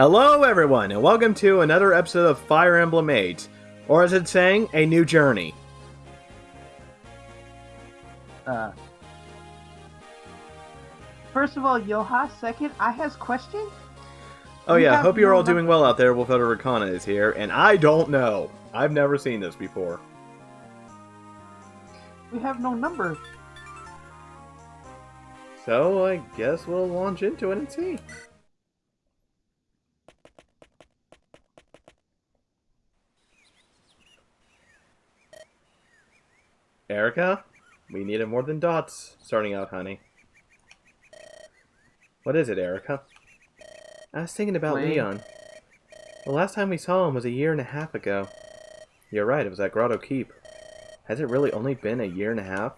Hello everyone, and welcome to another episode of Fire Emblem 8, or as it's saying, a new journey. First of all, Yoha, second, I has question? Oh We yeah, have hope you're no all doing well out there. Wolfetter Rakana is here, and I don't know. I've never seen this before. We have no number. So I guess we'll launch into it and see. Erica, we needed more than dots starting out, honey. What is it, Erica? I was thinking about Wait. Leon. The last time we saw him was 1.5 years ago. You're right, it was at Grotto Keep. Has it really only been 1.5 years?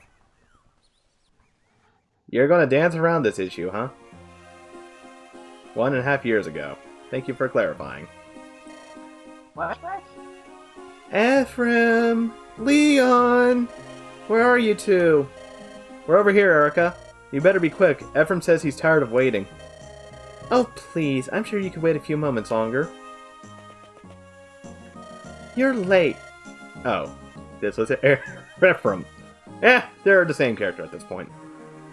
You're gonna dance around this issue, huh? 1.5 years ago. Thank you for clarifying. Flashback? Ephraim! Leon! Where are you two? We're over here, Erica. You better be quick. Ephraim says he's tired of waiting. Oh, please. I'm sure you could wait a few moments longer. You're late. Oh, this was Ephraim. They're the same character at this point.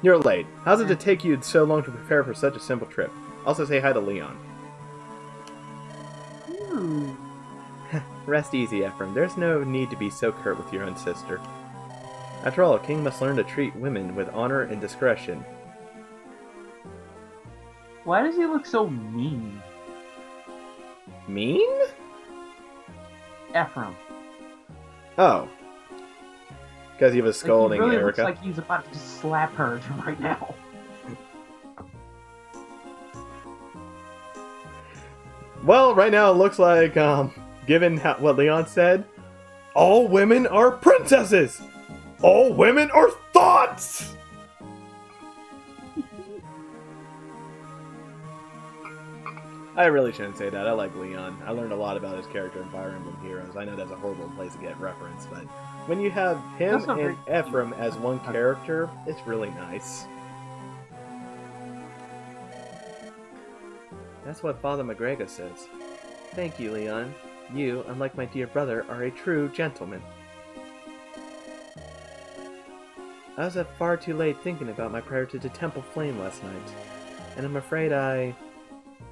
You're late. How did it take you so long to prepare for such a simple trip? Also say hi to Leon. Rest easy, Ephraim. There's no need to be so curt with your own sister. After all, a king must learn to treat women with honor and discretion. Why does he look so mean? Mean? Ephraim. Oh. Because he was scolding he really Erica. looks like he's about to just slap her right now. Well, right now it looks like, given what Leon said, all women are princesses! All women are thoughts! I really shouldn't say that. I like Leon. I learned a lot about his character in Fire Emblem Heroes. I know that's a horrible place to get reference, but when you have him and Ephraim as one character, it's really nice. That's what Father McGregor says. Thank you, Leon. You, unlike my dear brother, are a true gentleman. I was up far too late thinking about my prayer to the Temple Flame last night, and I'm afraid I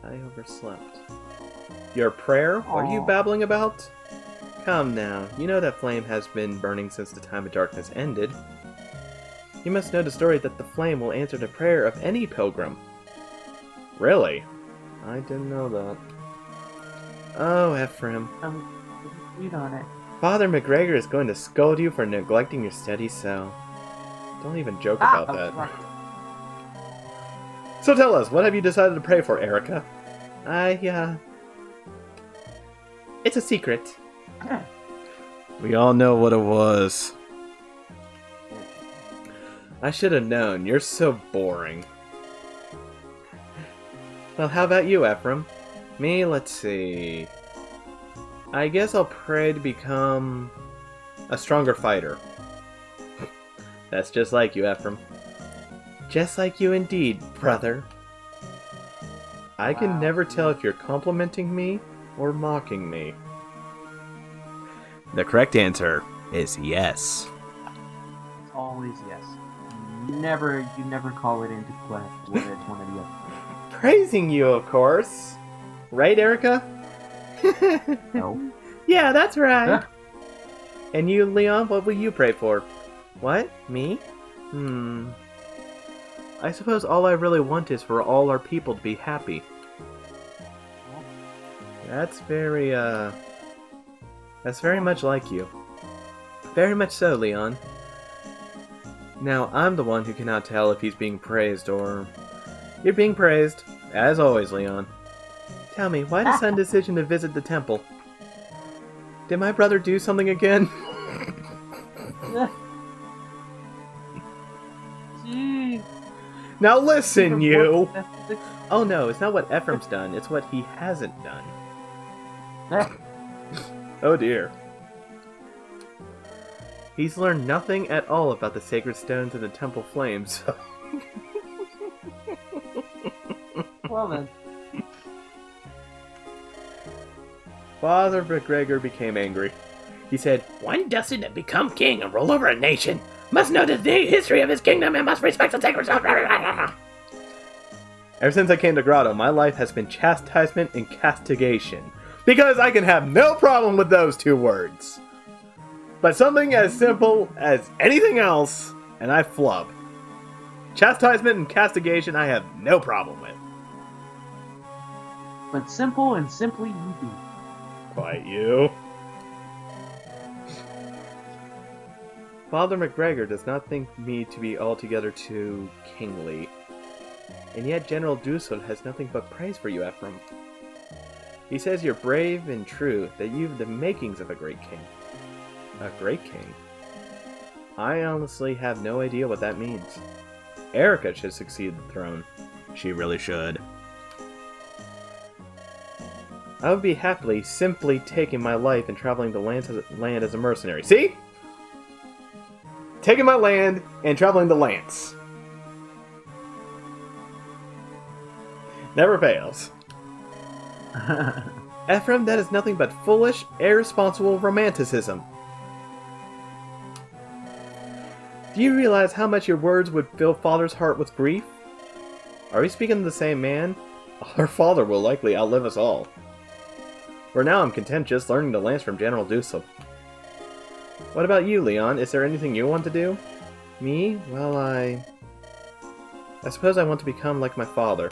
overslept. Your prayer? What are you babbling about? Come now, you know that flame has been burning since the time of darkness ended. You must know the story that the flame will answer the prayer of any pilgrim. Really? I didn't know that. Oh, Ephraim. Read on it. Father McGregor is going to scold you for neglecting your steady self. Don't even joke about that. Right. So tell us, what have you decided to pray for, Erica? It's a secret. We all know what it was. I should have known. You're so boring. Well, how about you, Ephraim? Me, let's see. I guess I'll pray to become a stronger fighter. That's just like you, Ephraim. Just like you indeed, brother. I can never tell if you're complimenting me or mocking me. The correct answer is yes. It's always yes. You never call it into question whether it's one or the other. Praising you, of course. Right, Erica? No. Yeah, that's right. And you, Leon, what will you pray for? What? Me? I suppose all I really want is for all our people to be happy. That's very much like you. Very much so, Leon. Now, I'm the one who cannot tell if he's being praised or... You're being praised, as always, Leon. Tell me, why the sudden decision to visit the temple? Did my brother do something again? Gee. Now listen, you! Oh no, it's not what Ephraim's done, it's what he hasn't done. Oh dear. He's learned nothing at all about the sacred stones and the temple flames, so... Well then. Father McGregor became angry. He said, "One destined to become king and rule over a nation must know the history of his kingdom and must respect the sacred..." Ever since I came to Grotto, my life has been chastisement and castigation. Because I can have no problem with those two words. But something as simple as anything else, and I flub. Chastisement and castigation I have no problem with. But simple and simply you do. Quiet you. Father McGregor does not think me to be altogether too kingly. And yet General Dusel has nothing but praise for you, Ephraim. He says you're brave and true, that you've the makings of a great king. A great king? I honestly have no idea what that means. Erica should succeed the throne. She really should. I would be happily simply taking my life and traveling the land as a mercenary. See? Taking my land and traveling the lance. Never fails. Ephraim, that is nothing but foolish, irresponsible romanticism. Do you realize how much your words would fill Father's heart with grief? Are we speaking of the same man? Our father will likely outlive us all. For now, I'm content just learning the lance from General Dusel. What about you, Leon? Is there anything you want to do? Me? Well, I suppose I want to become like my father.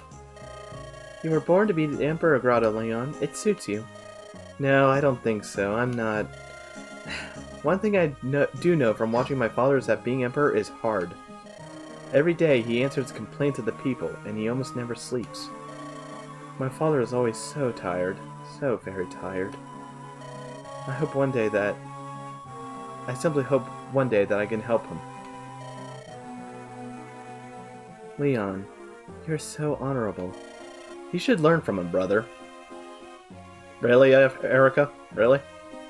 You were born to be the Emperor of Grotto, Leon. It suits you. No, I don't think so. I'm not... One thing I do know from watching my father is that being Emperor is hard. Every day he answers complaints of the people, and he almost never sleeps. My father is always so tired. So very tired. I simply hope one day that I can help him. Leon, you're so honorable. You should learn from him, brother. Really, Erica? Really?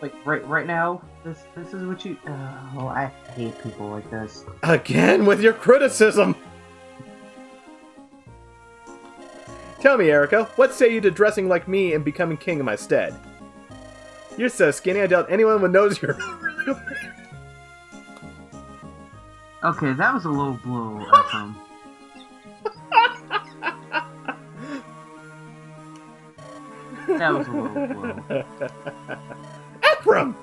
Like, right now, this is what you... Oh, I hate people like this. Again with your criticism! Tell me, Erica, what say you to dressing like me and becoming king in my stead? You're so skinny, I doubt anyone would notice you're not really a man. Okay, that was a low blow, Ephraim. That was a low blow. Ephraim!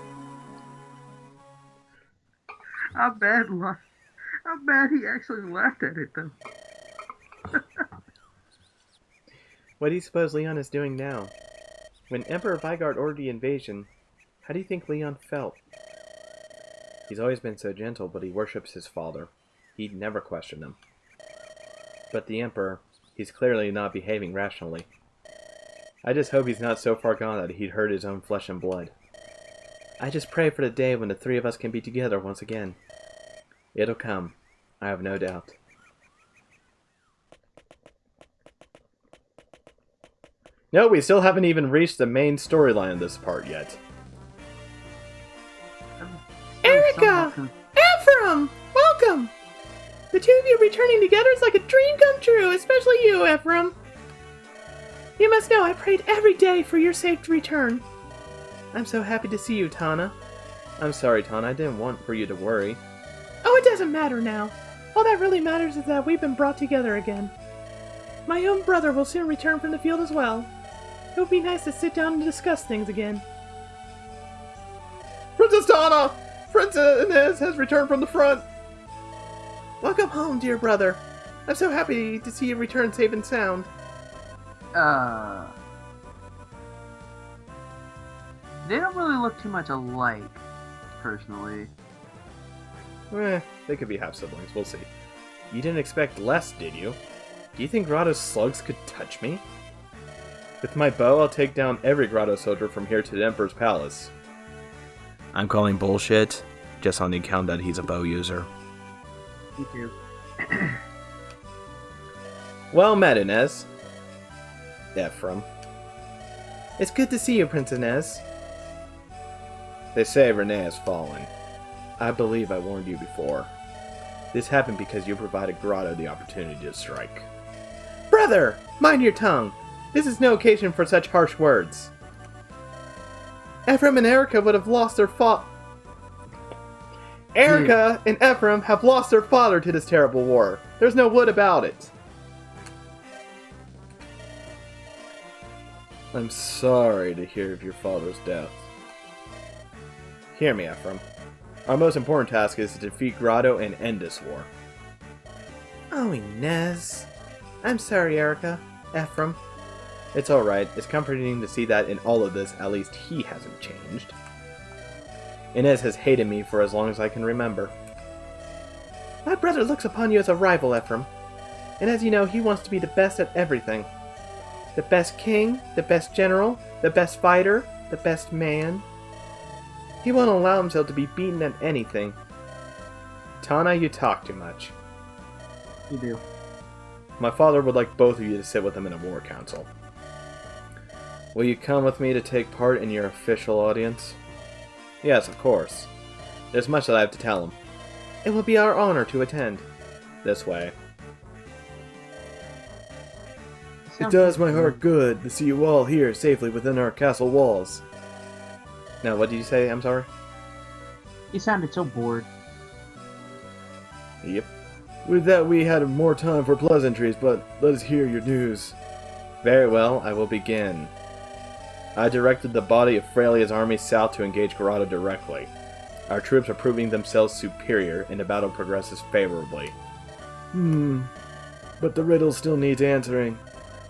How bad he actually laughed at it, though. What do you suppose Leon is doing now? When Emperor Vigard ordered the invasion, how do you think Leon felt? He's always been so gentle, but he worships his father. He'd never question him. But the Emperor, he's clearly not behaving rationally. I just hope he's not so far gone that he'd hurt his own flesh and blood. I just pray for the day when the three of us can be together once again. It'll come, I have no doubt. No, we still haven't even reached the main storyline of this part yet. Erica! Ephraim! Welcome! The two of you returning together is like a dream come true, especially you, Ephraim. You must know I prayed every day for your safe return. I'm so happy to see you, Tana. I'm sorry, Tana, I didn't want for you to worry. Oh, it doesn't matter now. All that really matters is that we've been brought together again. My own brother will soon return from the field as well. It would be nice to sit down and discuss things again. Princess Tana! Princess Inez has returned from the front! Welcome home, dear brother. I'm so happy to see you return safe and sound. They don't really look too much alike, personally. They could be half-siblings, we'll see. You didn't expect less, did you? Do you think Grotto's slugs could touch me? With my bow, I'll take down every Grotto soldier from here to the Emperor's palace. I'm calling bullshit, just on the account that he's a bow user. Me too. Well met, Inez. Ephraim. It's good to see you, Prince Inez. They say Renee has fallen. I believe I warned you before. This happened because you provided Grotto the opportunity to strike. Brother! Mind your tongue! This is no occasion for such harsh words. Ephraim and Erica would have lost their Erica and Ephraim have lost their father to this terrible war. There's no wood about it. I'm sorry to hear of your father's death. Hear me, Ephraim. Our most important task is to defeat Grotto and end this war. Oh, Inez. I'm sorry, Erica. Ephraim. It's alright. It's comforting to see that in all of this, at least he hasn't changed. Inez has hated me for as long as I can remember. My brother looks upon you as a rival, Ephraim. And as you know, he wants to be the best at everything. The best king, the best general, the best fighter, the best man. He won't allow himself to be beaten at anything. Tana, you talk too much. You do. My father would like both of you to sit with him in a war council. Will you come with me to take part in your official audience? Yes, of course. There's much that I have to tell him. It will be our honor to attend. This way. It does my heart good to see you all here safely within our castle walls. Now, what did you say? I'm sorry? You sounded so bored. Yep. With that, we had more time for pleasantries, but let us hear your news. Very well, I will begin. I directed the body of Freilia's army south to engage Grotto directly. Our troops are proving themselves superior, and the battle progresses favorably. But the riddle still needs answering.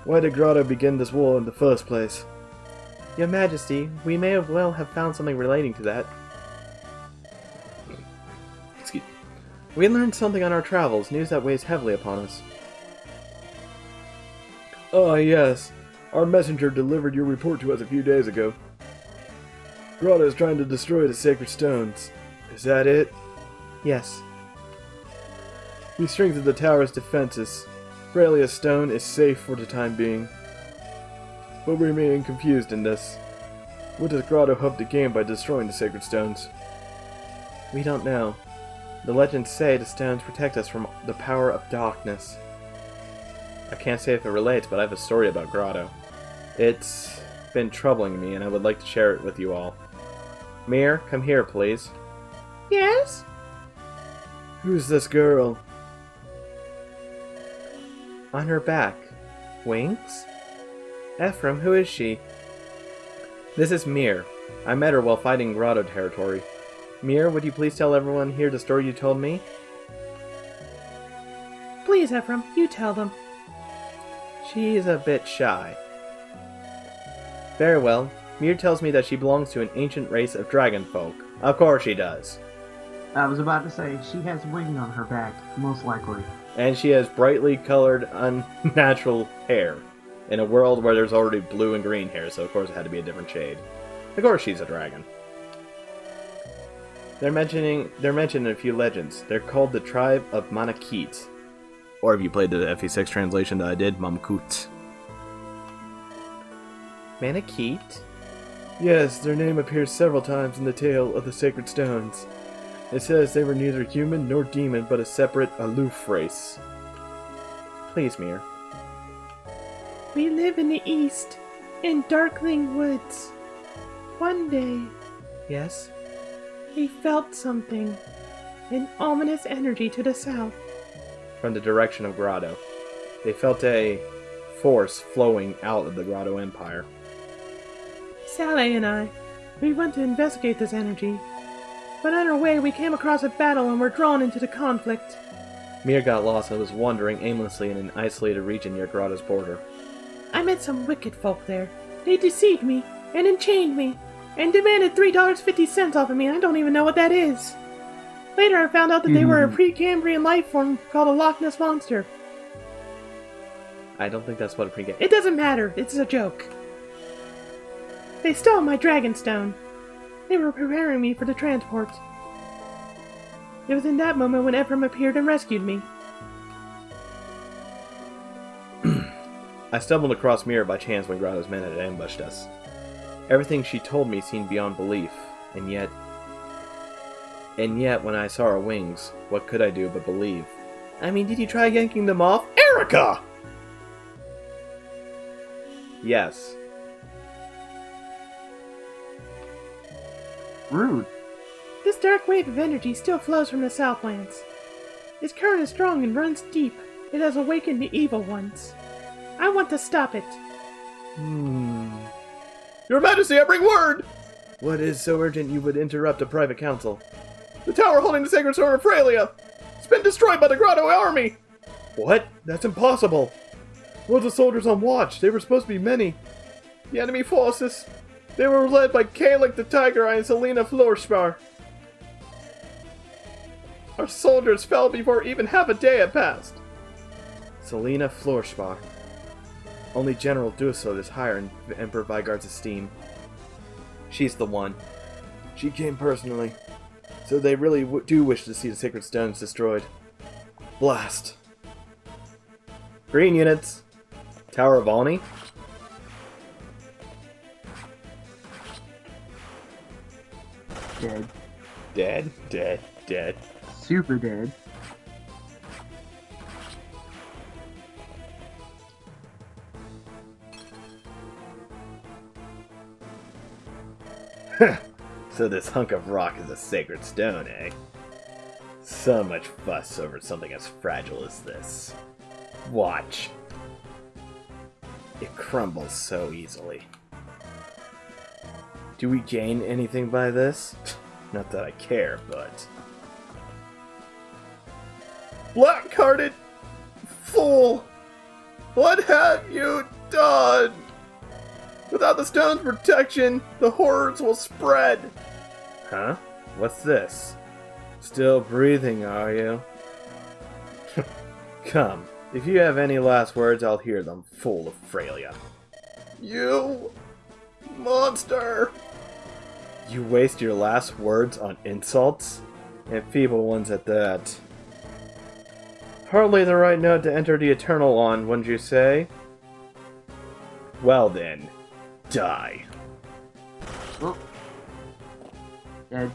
Why did Grotto begin this war in the first place? Your Majesty, we may well have found something relating to that. Excuse me. We learned something on our travels, news that weighs heavily upon us. Ah, yes. Our messenger delivered your report to us a few days ago. Grotto is trying to destroy the sacred stones. Is that it? Yes. We strengthened the tower's defenses. Freilia's stone is safe for the time being. But we remain confused in this. What does Grotto hope to gain by destroying the sacred stones? We don't know. The legends say the stones protect us from the power of darkness. I can't say if it relates, but I have a story about Grotto. It's been troubling me, and I would like to share it with you all. Mir, come here, please. Yes? Who's this girl? On her back. Wings? Ephraim, who is she? This is Mir. I met her while fighting Grotto territory. Mir, would you please tell everyone here the story you told me? Please, Ephraim, you tell them. She's a bit shy. Very well. Mir tells me that she belongs to an ancient race of dragon folk. Of course she does. I was about to say, she has wings on her back, most likely. And she has brightly colored, unnatural hair. In a world where there's already blue and green hair, so of course it had to be a different shade. Of course she's a dragon. They're mentioned in a few legends. They're called the tribe of Manakit. Or if you played the FE6 translation that I did, Mamkut. Manakit? Yes, their name appears several times in the tale of the Sacred Stones. It says they were neither human nor demon, but a separate, aloof race. Please, Mir. We live in the east, in darkling woods. One day... Yes? We felt something. An ominous energy to the south. From the direction of Grotto. They felt a force flowing out of the Grotto Empire. Sally and I, we went to investigate this energy. But on our way, we came across a battle and were drawn into the conflict. Mir got lost and was wandering aimlessly in an isolated region near Grotto's border. I met some wicked folk there. They deceived me, and enchained me, and demanded $3.50 off of me, and I don't even know what that is. Later I found out that they were a Precambrian life form called a Loch Ness Monster. I don't think that's what a Precambrian... It doesn't matter, it's a joke. They stole my Dragonstone. They were preparing me for the transport. It was in that moment when Ephraim appeared and rescued me. I stumbled across Mira by chance when Grotto's men had ambushed us. Everything she told me seemed beyond belief, and yet when I saw her wings, what could I do but believe? I mean, did you try yanking them off? Erica! Yes. Rude. This dark wave of energy still flows from the Southlands. Its current is strong and runs deep. It has awakened the evil ones. I want to stop it. Your Majesty, I bring word! What is so urgent you would interrupt a private council? The tower holding the sacred sword of Frelia! It's been destroyed by the Grotto army! What? That's impossible! What's the soldiers on watch? They were supposed to be many. The enemy forces. They were led by Kalik the Tiger and Selena Florspar. Our soldiers fell before even half a day had passed. Selena Florspar. Only General Duasod is higher in Emperor Vigard's esteem. She's the one. She came personally. So they really do wish to see the sacred stones destroyed. Blast. Green units. Tower of Alni. Dead. Dead, dead, dead. Super dead. So this hunk of rock is a sacred stone, eh? So much fuss over something as fragile as this. Watch. It crumbles so easily. Do we gain anything by this? Not that I care, but... Black-hearted fool! What have you done? Without the stone's protection, the horrors will spread. Huh? What's this? Still breathing, are you? Come, if you have any last words, I'll hear them, fool of Frelia. You... monster! You waste your last words on insults? And feeble ones at that. Hardly the right note to enter the Eternal on, wouldn't you say? Well then, die. Oh. Dead.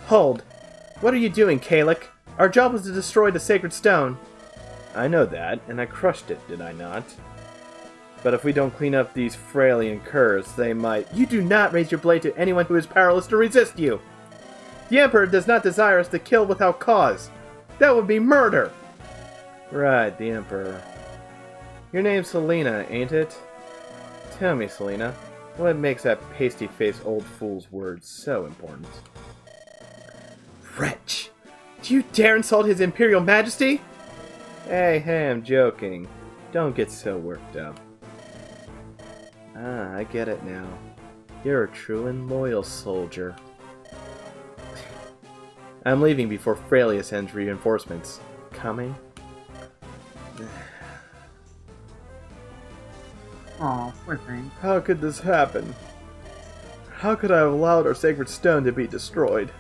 Hold! What are you doing, Kalik? Our job was to destroy the sacred stone. I know that, and I crushed it, did I not? But if we don't clean up these Freilian curs, they might... You do not raise your blade to anyone who is powerless to resist you! The Emperor does not desire us to kill without cause. That would be murder! Right, the Emperor. Your name's Selena, ain't it? Tell me, Selena, what makes that pasty-faced old fool's words so important? Wretch! Do you dare insult His Imperial Majesty? Hey, I'm joking. Don't get so worked up. Ah, I get it now. You're a true and loyal soldier. I'm leaving before Frelia sends reinforcements. Coming? Aw, poor thing. How could this happen? How could I have allowed our sacred stone to be destroyed?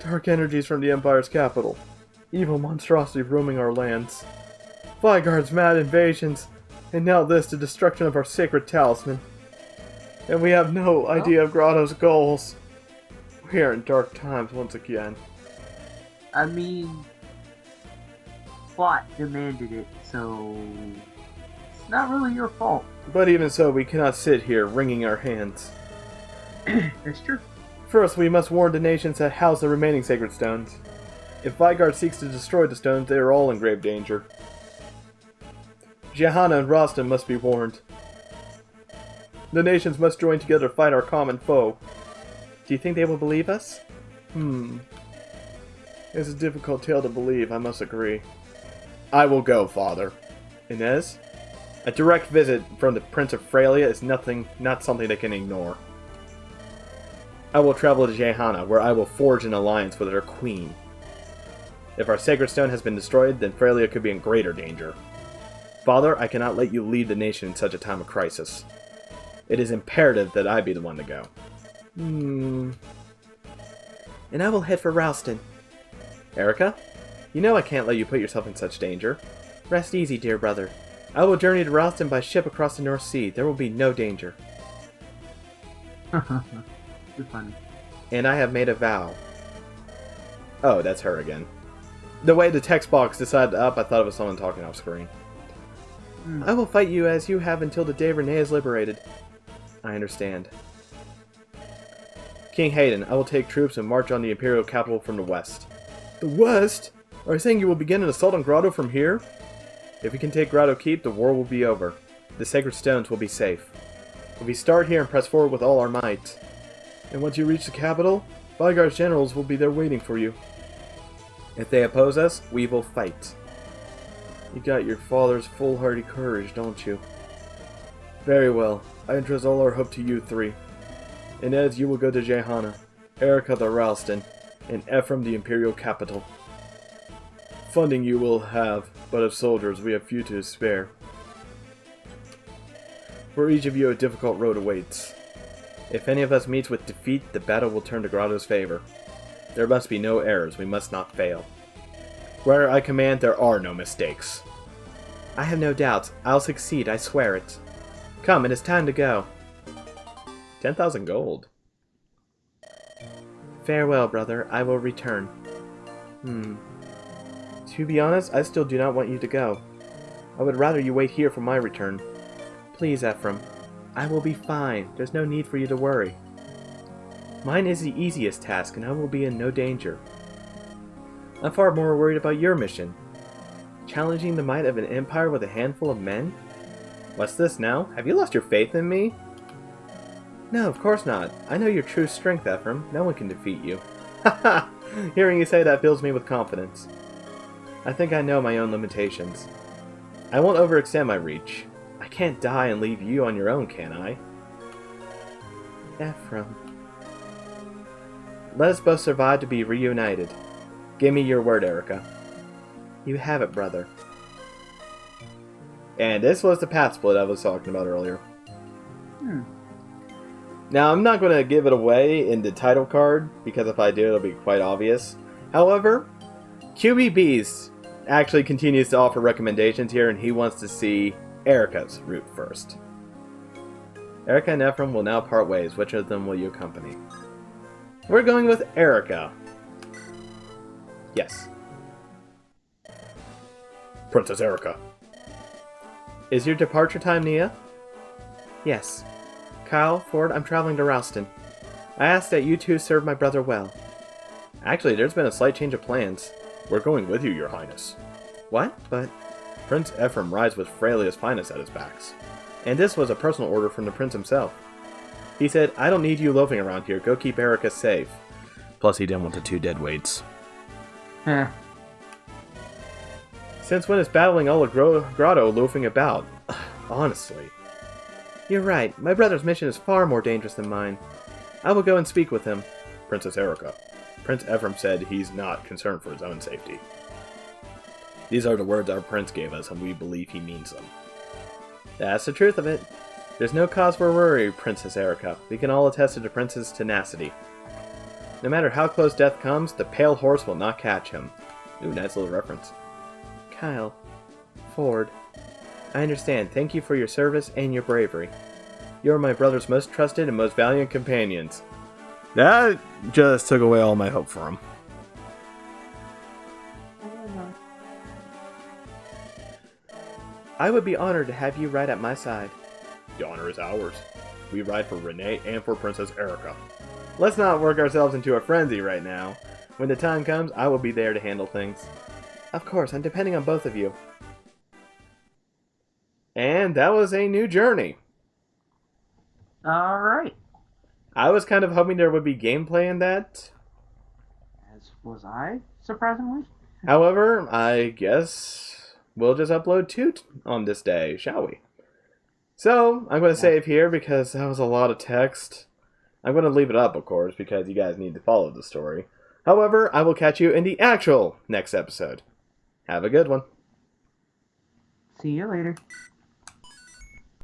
Dark energies from the Empire's capital. Evil monstrosity roaming our lands. Vigard's mad invasions. And now this, the destruction of our sacred talisman. And we have no idea of Grotto's goals. We are in dark times once again. I mean, plot demanded it, so it's not really your fault. But even so, we cannot sit here wringing our hands. That's true. First, we must warn the nations that house the remaining sacred stones. If Vigard seeks to destroy the stones, they are all in grave danger. Johanna and Rostam must be warned. The nations must join together to fight our common foe. Do you think they will believe us? It's a difficult tale to believe, I must agree. I will go, Father. Inez? A direct visit from the Prince of Frelia is not something they can ignore. I will travel to Johanna, where I will forge an alliance with her queen. If our sacred stone has been destroyed, then Frelia could be in greater danger. Father, I cannot let you lead the nation in such a time of crisis. It is imperative that I be the one to go. And I will head for Ralston. Erica? You know I can't let you put yourself in such danger. Rest easy, dear brother. I will journey to Ralston by ship across the North Sea. There will be no danger. You're funny. And I have made a vow. Oh, that's her again. The way the text box decided up, I thought it was someone talking off screen. I will fight you as you have until the day Renee is liberated. I understand. King Hayden, I will take troops and march on the Imperial capital from the west. The west? Are you saying you will begin an assault on Grotto from here? If we can take Grotto Keep, the war will be over. The sacred stones will be safe. If we start here and press forward with all our might, and once you reach the capital, Vigar's generals will be there waiting for you. If they oppose us, we will fight. You got your father's foolhardy courage, don't you? Very well. I entrust all our hope to you three. Inez, you will go to Jehanna, Erica the Ralston, and Ephraim the Imperial capital. Funding you will have, but of soldiers we have few to spare. For each of you a difficult road awaits. If any of us meets with defeat, the battle will turn to Grotto's favor. There must be no errors, we must not fail. Where I command, there are no mistakes. I have no doubts. I'll succeed, I swear it. Come, it is time to go. 10,000 gold. Farewell, brother. I will return. To be honest, I still do not want you to go. I would rather you wait here for my return. Please, Ephraim. I will be fine. There's no need for you to worry. Mine is the easiest task, and I will be in no danger. I'm far more worried about your mission. Challenging the might of an empire with a handful of men? What's this now? Have you lost your faith in me? No, of course not. I know your true strength, Ephraim. No one can defeat you. Haha! Hearing you say that fills me with confidence. I think I know my own limitations. I won't overextend my reach. I can't die and leave you on your own, can I? Ephraim. Let us both survive to be reunited. Give me your word, Erica. You have it, brother. And this was the path split I was talking about earlier. Now, I'm not going to give it away in the title card, because if I do, it'll be quite obvious. However, QBBs actually continues to offer recommendations here, and he wants to see Erica's route first. Erica and Ephraim will now part ways. Which of them will you accompany? We're going with Erica. Yes. Princess Erica. Is your departure time, Nia? Yes. Kyle, Ford, I'm traveling to Ralston. I ask that you two serve my brother well. Actually, there's been a slight change of plans. We're going with you, your highness. What? But... Prince Ephraim rides with Frelia's finest at his backs. And this was a personal order from the prince himself. He said, I don't need you loafing around here, go keep Erica safe. Plus he didn't want the 2 deadweights. Since when is battling all of Grotto loafing about? Honestly. You're right, my brother's mission is far more dangerous than mine. I will go and speak with him. Princess Erica. Prince Ephraim said he's not concerned for his own safety. These are the words our prince gave us, and we believe he means them. That's the truth of it. There's no cause for worry, Princess Erica. We can all attest to the prince's tenacity. No matter how close death comes, the pale horse will not catch him. Ooh, nice little reference. Kyle. Ford. I understand. Thank you for your service and your bravery. You are my brother's most trusted and most valiant companions. That just took away all my hope for him. I would be honored to have you ride at my side. The honor is ours. We ride for Renee and for Princess Erica. Let's not work ourselves into a frenzy right now. When the time comes, I will be there to handle things. Of course, I'm depending on both of you. And that was a new journey. Alright. I was kind of hoping there would be gameplay in that. As was I, surprisingly. However, I guess we'll just upload 2 on this day, shall we? So, I'm going to save here because that was a lot of text. I'm going to leave it up, of course, because you guys need to follow the story. However, I will catch you in the actual next episode. Have a good one. See you later.